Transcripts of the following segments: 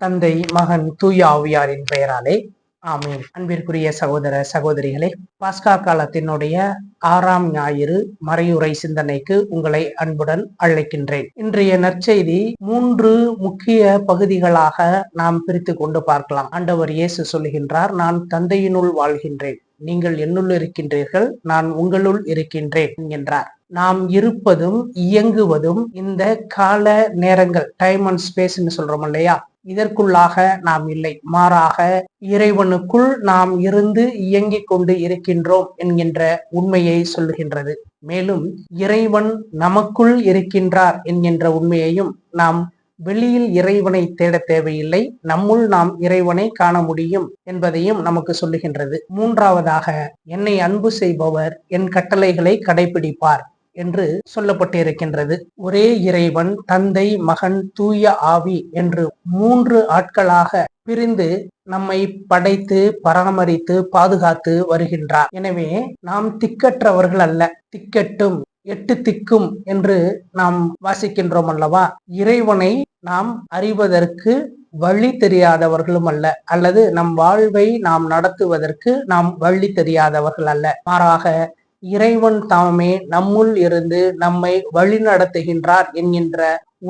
தந்தை, மகன், தூய ஆவியாரின் பெயராலே ஆமீன். அன்பிற்குரிய சகோதர சகோதரிகளே, பாஸ்கா காலத்தினுடைய 6ஆம் ஞாயிறு மறையுறை சிந்தனைக்கு உங்களை அன்புடன் அழைக்கின்றேன். இன்றைய நற்செய்தி 3 முக்கிய பகுதிகளாக நாம் பிரித்து கொண்டு பார்க்கலாம். ஆண்டவர் இயேசு சொல்லுகின்றார், நான் தந்தையினுள் வாழ்கின்றேன், நீங்கள் என்னுள் இருக்கின்றீர்கள், நான் உங்களுள் இருக்கின்றேன் என்கின்றார். நாம் இருப்பதும் இயங்குவதும் இந்த கால நேரங்கள், டைம் அண்ட் ஸ்பேஸ்ன்னு சொல்றோம் இல்லையா, இதற்குள்ளாக நாம் இல்லை. மாறாக இறைவனுக்குள் நாம் இருந்து இயங்கிக் கொண்டு இருக்கின்றோம் என்கின்ற உண்மையை சொல்லுகின்றது. மேலும் இறைவன் நமக்குள் இருக்கின்றார் என்கின்ற உண்மையையும், நாம் வெளியில் இறைவனை தேட தேவையில்லை, நம்முள் நாம் இறைவனை காண முடியும் என்பதையும் நமக்கு சொல்லுகின்றது. 3ஆவதாக, என்னை அன்பு செய்பவர் என் கட்டளைகளை கடைபிடிப்பார் என்று சொல்லப்பட்டிருக்கின்றது. ஒரே இறைவன் தந்தை, மகன், தூய ஆவி என்று 3 ஆட்களாக பிரிந்து நம்மை படைத்து பராமரித்து பாதுகாத்து வருகின்றார். எனவே நாம் திக்கற்றவர்கள் அல்ல. திக்கட்டும் 8 திக்கும் என்று நாம் வாசிக்கின்றோம் அல்லவா. இறைவனை நாம் அறிவதற்கு வழி தெரியாதவர்களும் அல்ல, அல்லது நம் வாழ்வை நாம் நடத்துவதற்கு நாம் வழி தெரியாதவர்கள் அல்ல. மாறாக இறைவன் தாமே நம்முள் இருந்து நம்மை வழி நடத்துகின்றார் என்கின்ற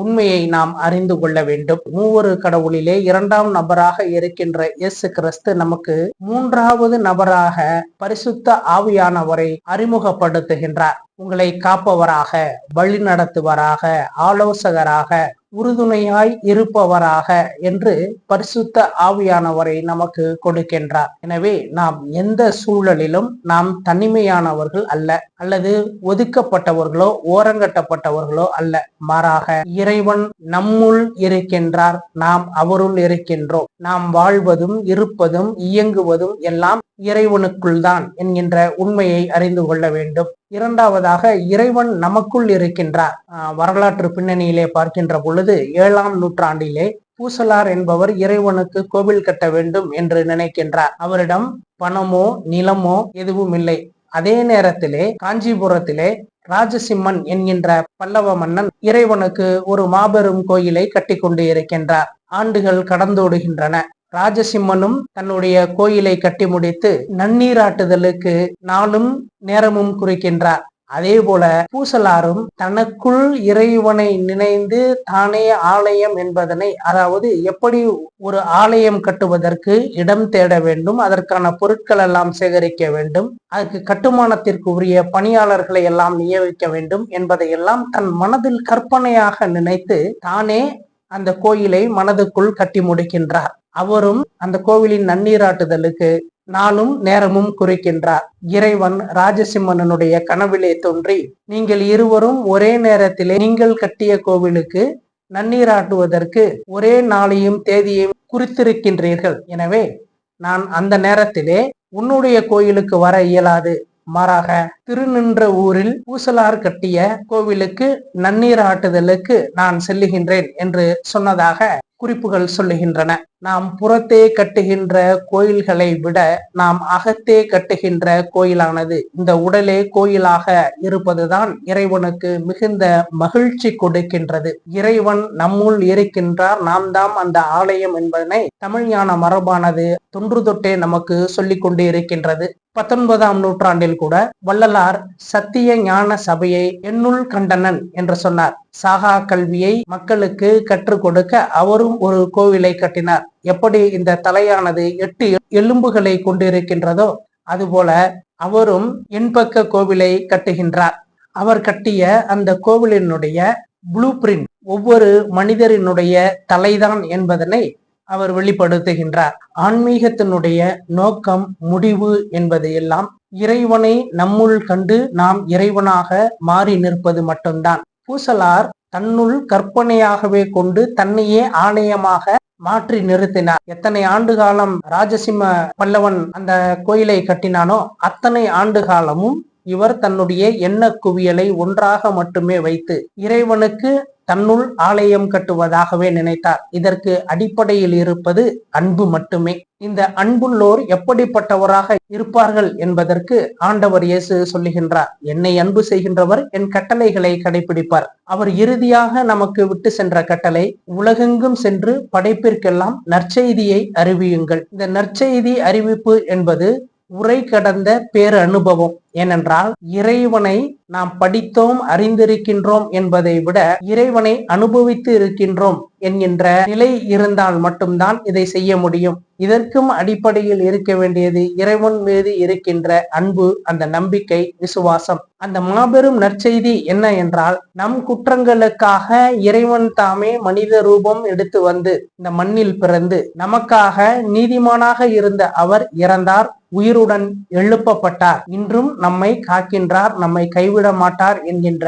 உண்மையை நாம் அறிந்து கொள்ள வேண்டும். மூவரு கடவுளிலே 2ஆம் நபராக இருக்கின்ற இயேசு கிறிஸ்து நமக்கு 3ஆவது நபராக பரிசுத்த ஆவியானவரை அறிமுகப்படுத்துகின்றார். உங்களை காப்பவராக, வழி நடத்துவராக, ஆலோசகராக, உறுதுணையாய் இருப்பவராக என்று பரிசுத்த ஆவியானவரை நமக்கு கொடுக்கின்றார். எனவே நாம் எந்த சூழலிலும் நாம் தனிமையானவர்கள் அல்ல, அல்லது ஒதுக்கப்பட்டவர்களோ ஓரங்கட்டப்பட்டவர்களோ அல்ல. மாறாக இறைவன் நம்முள் இருக்கின்றார், நாம் அவருள் இருக்கின்றோம். நாம் வாழ்வதும் இருப்பதும் இயங்குவதும் எல்லாம் இறைவனுக்குள் தான் என்கின்ற உண்மையை அறிந்து கொள்ள வேண்டும். 2ஆவதாக, இறைவன் நமக்குள் இருக்கின்றார். வரலாற்று பின்னணியிலே பார்க்கின்ற பொழுது 7ஆம் நூற்றாண்டிலே பூசலார் என்பவர் இறைவனுக்கு கோவில் கட்ட வேண்டும் என்று நினைக்கின்றார். அவரிடம் பணமோ நிலமோ எதுவும் இல்லை. அதே நேரத்திலே காஞ்சிபுரத்திலே ராஜசிம்மன் என்கின்ற பல்லவ மன்னன் இறைவனுக்கு ஒரு மாபெரும் கோயிலை கட்டி கொண்டு இருக்கின்றார். ஆண்டுகள் கடந்தோடுகின்றன. ராஜசிம்மனும் தன்னுடைய கோயிலை கட்டி முடித்து நன்னீராட்டுதலுக்கு நாளும் நேரமும் குறிக்கின்றார். அதே போல பூசலாரும் தனக்குள் இறைவனை நினைந்து தானே ஆலயம் என்பதனை, அதாவது எப்படி ஒரு ஆலயம் கட்டுவதற்கு இடம் தேட வேண்டும், அதற்கான பொருட்கள் எல்லாம் சேகரிக்க வேண்டும், அதற்கு கட்டுமானத்திற்கு உரிய பணியாளர்களை எல்லாம் நியமிக்க வேண்டும் என்பதையெல்லாம் தன் மனதில் கற்பனையாக நினைத்து தானே அந்த கோயிலை மனதுக்குள் கட்டி முடிக்கின்றார். அவரும் அந்த கோவிலின் நன்னீராட்டுதலுக்கு நாளும் நேரமும் குறிக்கின்றார். இறைவன் ராஜசிம்மனுடைய கனவிலே தோன்றி, நீங்கள் இருவரும் ஒரே நேரத்திலே நீங்கள் கட்டிய கோவிலுக்கு நன்னீராட்டுவதற்கு ஒரே நாளையும் தேதியையும் குறித்திருக்கின்றீர்கள். எனவே நான் அந்த நேரத்திலே உன்னுடைய கோயிலுக்கு வர இயலாது. மாறாக திருநின்ற ஊரில் பூசலார் கட்டிய கோவிலுக்கு நன்னீராட்டுதலுக்கு நான் செல்லுகின்றேன் என்று சொன்னதாக குறிப்புகள் சொல்லுகின்றன. நாம் புறத்தே கட்டுகின்ற கோயில்களை விட நாம் அகத்தே கட்டுகின்ற கோயிலானது, இந்த உடலே கோயிலாக இருப்பதுதான் இறைவனுக்கு மிகுந்த மகிழ்ச்சி கொடுக்கின்றது. இறைவன் நம்முள் இருக்கின்றார், நாம் தாம் அந்த ஆலயம் என்பதனை தமிழ் ஞான மரபானது தொன்று தொட்டே நமக்கு சொல்லிக் கொண்டு இருக்கின்றது. 19ஆம் நூற்றாண்டில் கூட வள்ளலார் சத்திய ஞான சபையை என்னுள் கண்டனன் என்று சொன்னார். சாகா கல்வியை மக்களுக்கு கற்றுக் கொடுக்க அவரும் ஒரு கோவிலை கட்டினார். எப்படி இந்த தலையானது 8 எலும்புகளை கொண்டிருக்கின்றதோ அதுபோல அவரும் என்பக்க கோவிலை கட்டுகின்றார். அவர் கட்டிய அந்த கோவிலினுடைய ப்ளூ பிரிண்ட் ஒவ்வொரு மனிதரினுடைய தலைதான் என்பதனை அவர் வெளிப்படுத்துகின்றார். ஆன்மீகத்தினுடைய நோக்கம், முடிவு என்பது எல்லாம் இறைவனை நம்முள் கண்டு நாம் இறைவனாக மாறி நிற்பது மட்டும்தான். பூசலார் தன்னுள் கற்பனையாகவே கொண்டு தன்னையே ஆலயமாக மாற்றி நிறுத்தினார். எத்தனை ஆண்டு காலம் ராஜசிம்ம பல்லவன் அந்த கோயிலை கட்டினானோ அத்தனை ஆண்டு காலமும் இவர் தன்னுடைய எண்ண குவியலை ஒன்றாக மட்டுமே வைத்து இறைவனுக்கு தன்னுள் ஆலயம் கட்டுவதாகவே நினைத்தார். இதற்கு அடிப்படையில் இருப்பது அன்பு மட்டுமே. இந்த அன்புள்ளோர் எப்படிப்பட்டவராக இருப்பார்கள் என்பதற்கு ஆண்டவர் இயேசு சொல்லுகின்றார், என்னை அன்பு செய்கின்றவர் என் கட்டளைகளை கடைபிடிப்பார். அவர் இறுதியாக நமக்கு விட்டு சென்ற கட்டளை, உலகெங்கும் சென்று படைப்பிற்கெல்லாம் நற்செய்தியை அறிவியுங்கள். இந்த நற்செய்தி அறிவிப்பு என்பது உரை கடந்த பேர் அனுபவம். ஏனென்றால் இறைவனை நாம் படித்தோம், அறிந்திருக்கின்றோம் என்பதை விட இறைவனை அனுபவித்து இருக்கின்றோம் என்கின்ற நிலை இருந்தால் மட்டும்தான் இதை செய்ய முடியும். இதற்கும் அடிப்படையில் இருக்க வேண்டியது இறைவன் மீது இருக்கின்ற அன்பு, அந்த நம்பிக்கை, விசுவாசம். அந்த மாபெரும் நற்செய்தி என்ன என்றால், நம் குற்றங்களுக்காக இறைவன் தாமே மனித ரூபம் எடுத்து வந்து இந்த மண்ணில் பிறந்து நமக்காக நீதிமானாக இருந்த அவர் இறந்தார், உயிருடன் எழுப்பப்பட்டார், இன்றும் நம்மை காக்கின்றார், நம்மை கைவிட மாட்டார் என்கின்ற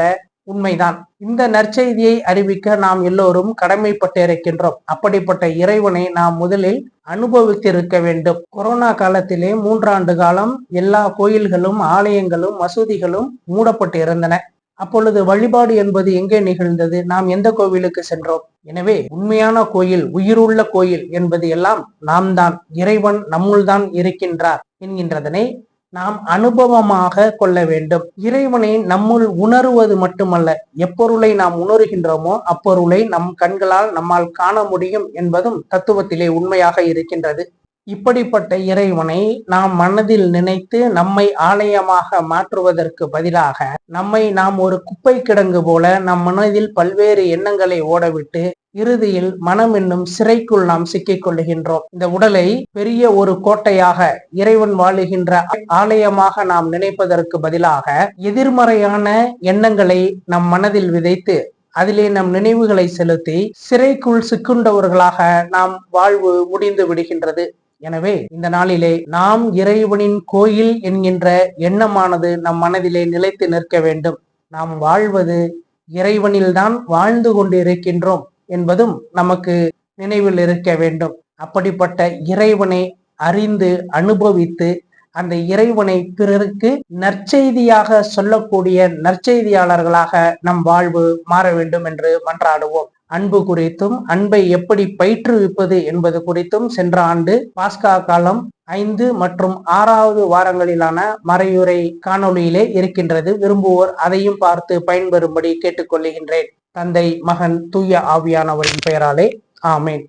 உண்மைதான். இந்த நற்செய்தியை அறிவிக்க நாம் எல்லோரும் கடமைப்பட்டு இருக்கின்றோம். அப்படிப்பட்ட இறைவனை நாம் முதலில் அனுபவித்திருக்க வேண்டும். கொரோனா காலத்திலே 3 ஆண்டு காலம் எல்லா கோயில்களும், ஆலயங்களும், மசூதிகளும் மூடப்பட்டு இருந்தன. அப்பொழுது வழிபாடு என்பது எங்கே நிகழ்ந்தது? நாம் எந்த கோவிலுக்கு சென்றோம்? எனவே உண்மையான கோயில், உயிருள்ள கோயில் என்பது எல்லாம் நாம் தான். இறைவன் நம்முள் தான் இருக்கின்றார் என்கின்றதனை நாம் அனுபவமாக கொள்ள வேண்டும். இறைவனை நம்முள் உணருவது மட்டுமல்ல, எப்பொருளை நாம் உணர்கின்றோமோ அப்பொருளை நம் கண்களால் நம்மால் காண முடியும் என்பதும் தத்துவத்திலே உண்மையாக இருக்கின்றது. இப்படிப்பட்ட இறைவனை நாம் மனதில் நினைத்து நம்மை ஆலயமாக மாற்றுவதற்கு பதிலாக நம்மை நாம் ஒரு குப்பை கிடங்கு போல நம் மனதில் பல்வேறு எண்ணங்களை ஓடவிட்டு இறுதியில் மனம் என்னும் சிறைக்குள் நாம் சிக்கிக் கொள்ளுகின்றோம். இந்த உடலை பெரிய ஒரு கோட்டையாக, இறைவன் வாழுகின்ற ஆலயமாக நாம் நினைப்பதற்கு பதிலாக எதிர்மறையான எண்ணங்களை நம் மனதில் விதைத்து அதிலே நம் நினைவுகளை செலுத்தி சிறைக்குள் சிக்குண்டவர்களாக நாம் வாழ்வு முடிந்து விடுகின்றது. எனவே இந்த நாளிலே நாம் இறைவனின் கோயில் என்கின்ற எண்ணமானது நம் மனதிலே நிலைத்து நிற்க வேண்டும். நாம் வாழ்வது இறைவனில்தான் வாழ்ந்து கொண்டு இருக்கின்றோம் என்பதும் நமக்கு நினைவில் இருக்க வேண்டும். அப்படிப்பட்ட இறைவனை அறிந்து அனுபவித்து அந்த இறைவனை பிறருக்கு நற்செய்தியாக சொல்லக்கூடிய நற்செய்தியாளர்களாக நம் வாழ்வு மாற வேண்டும் என்று மன்றாடுவோம். அன்பு குறித்தும் அன்பை எப்படி பயிற்றுவிப்பது என்பது குறித்தும் சென்ற ஆண்டு பாஸ்கா காலம் 5 மற்றும் 6வது வாரங்களிலான மறையுரை காணொளியிலே இருக்கின்றது. விரும்புவோர் அதையும் பார்த்து பயன்பெறும்படி கேட்டுக்கொள்கின்றேன். தந்தை, மகன், தூய ஆவியானவரின் பெயராலே ஆமேன்.